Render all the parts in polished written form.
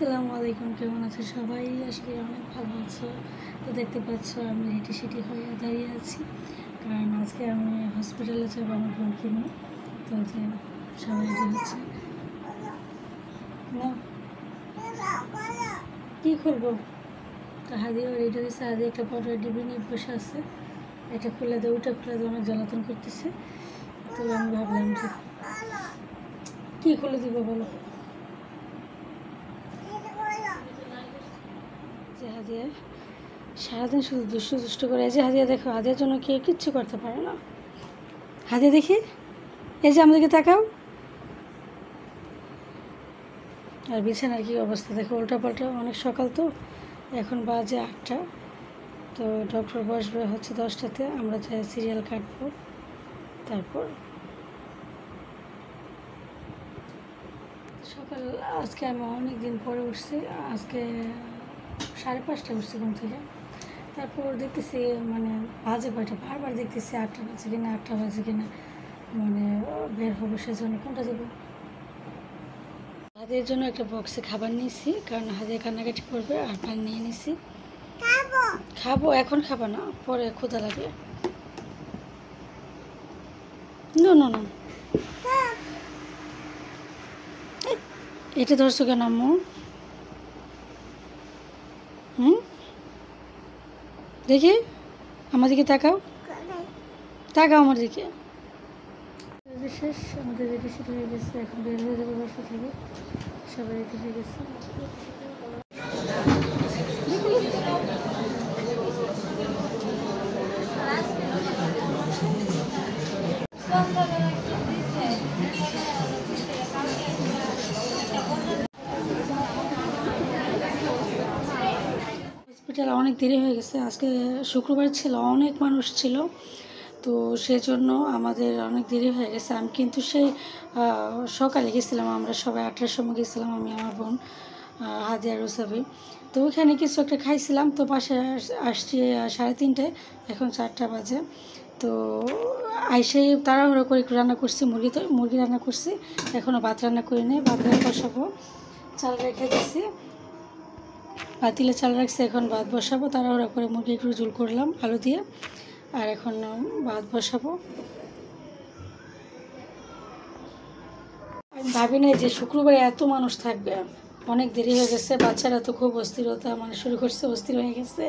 আসসালামু আলাইকুম, কেমন আছো সবাই? আজকে অনেক ভালো আছো। তো দেখতে পাচ্ছ আমি হেঁটে হয়ে দাঁড়িয়ে আছি, কারণ আজকে আমি হসপিটালে যাবো আমার বোনকে নিয়ে। তো যে সবাই রেডি হচ্ছে না, কী করবো? তো হাদিও রেডি হয়েছে, হাদি একটা বড় ডিবি নিয়ে বসে আছে, এটা খুলে দেয় ওটা খুলে দেয়, অনেক জ্বালাতন করতেছে। তো আমি ভাবলাম যে কী খুলে দিব বলো। যে হাদিয়া সারাদিন শুধু দুষ্ট করে, এই যে হাদিয়া দেখো, হাদিয়ার জন্য কেউ কিচ্ছু করতে পারে না। হাদিয়া দেখি, এই যে আমাদেরকে তাকাও। আর বিছানার কি অবস্থা দেখো, উল্টা পাল্টা। অনেক সকাল তো, এখন বাজে 8টা। তো ডক্টর বসবে হচ্ছে 10টাতে, আমরা যাই সিরিয়াল কাটবো। তারপর সকাল আজকে আমি অনেক দিন পরে উঠছি, আজকে 5:30টায় উঠছি ঘুম থেকে। তারপর দেখতেছি মানে বাজে কয়টা, বারবার দেখতেছি 8টা বাজে কিনা 8টা বাজে কিনা, মানে বের হবো। সেজন্য কোনটা দেবো, হাতের জন্য একটা বক্সে খাবার নিয়েছি, কারণ হাতে কান্নাকাটি করবে। আর পানি নিয়ে নিছি, খাবো। এখন খাবা না, পরে ক্ষুধা লাগে। নো নো নো, এটা ধরছো কেন আম্মু? দেখি আমার দিকে তাকাও, তাকাও আমার দিকে। শেষ, আমাদের রেডি সেট হয়ে গেছে, এখন বের হয়ে যাবে বাসা থেকে। সবাই রেডি হয়ে গেছে। হসপিটালে অনেক দেরি হয়ে গেছে, আজকে শুক্রবার ছিল, অনেক মানুষ ছিল। তো সেজন্য আমাদের অনেক দেরি হয়ে গেছে। আমি কিন্তু সেই সকালে গেছিলাম, আমরা সবাই 8টার সময় গেছিলাম, আমি আমার বোন হাদিয়া রুসাবি। তো ওইখানে কিছু একটা খাইছিলাম। তো বাসায় আসছি 3:30, এখন 4টা বাজে। তো আইসে তাড়াহুড়ো করে একটু রান্না করছি, মুরগি রান্না করছি। এখনও ভাত রান্না করি নি, ভাত বসাবো। চাল রেখে দিছি, পাতিলে চাল রাখছি, এখন ভাত বসাবো। তাড়াহুড়ো করে মুরগি একটু ঝোল করলাম আলু দিয়ে, আর এখন ভাত বসাবো। আমি ভাবি নাই যে শুক্রবারে এত মানুষ থাকবে। অনেক দেরি হয়ে গেছে, বাচ্চারা তো খুব অস্থিরতা মানে শুরু করছে, অস্থির হয়ে গেছে।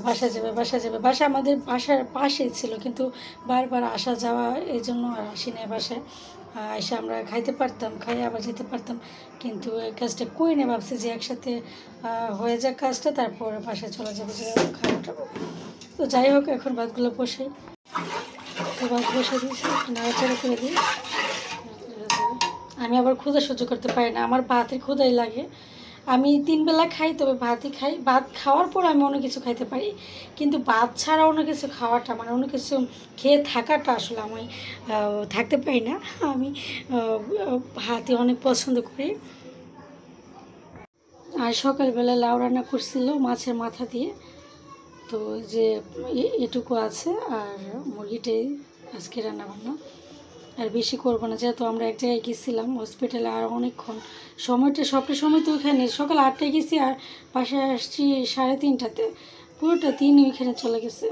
বাসা যাবে বাসা যাবে, বাসা আমাদের বাসার পাশেই ছিল, কিন্তু বারবার আসা যাওয়া, এই জন্য আর আসি না বাসায়। এসে আমরা খাইতে পারতাম, খাইয়ে আবার যেতে পারতাম, কিন্তু এই কাজটা কই না, ভাবছি যে একসাথে হয়ে যাক কাজটা, তারপর বাসায় চলে যাবো, যে খাওয়াটা। তো যাই হোক, এখন ভাতগুলো বসে, তো ভাত বসে দিয়েছি, নাড়াচাড়া করে দিই। আমি আবার ক্ষুধা সহ্য করতে পারি না, আমার ভাতের ক্ষুধাই লাগে। আমি 3 বেলা খাই, তবে ভাতই খাই। ভাত খাওয়ার পর আমি অন্য কিছু খাইতে পারি, কিন্তু ভাত ছাড়া অন্য কিছু খাওয়াটা, মানে অন্য কিছু খেয়ে থাকাটা আসলে আমি থাকতে পারি না। আমি ভাতই অনেক পছন্দ করি। আর সকালবেলা লাউ রান্না করছিল মাছের মাথা দিয়ে, তো যে এটুকু আছে। আর মুরগিটাই আজকে রান্না বান্না, আর বেশি করবো না, যেহেতু আমরা এক জায়গায় গেছিলাম হসপিটালে, আর অনেকক্ষণ সবটা সময় তো ওইখানে সকাল 8টায় গেছি, আর বাসায় আসছি 3:30টাতে। পুরোটা দিন ওইখানে চলে গেছে,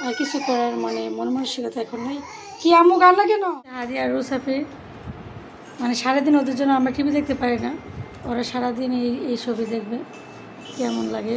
আর কিছু করার মানে মন মানসিকতা এখন নাই। কি আম্মু কান্না কেন? হাদি আর রুসাফির মানে সারাদিন ওদের জন্য আমরা টিভি দেখতে পারি না, ওরা সারাদিন এই ছবি দেখবে, কেমন লাগে।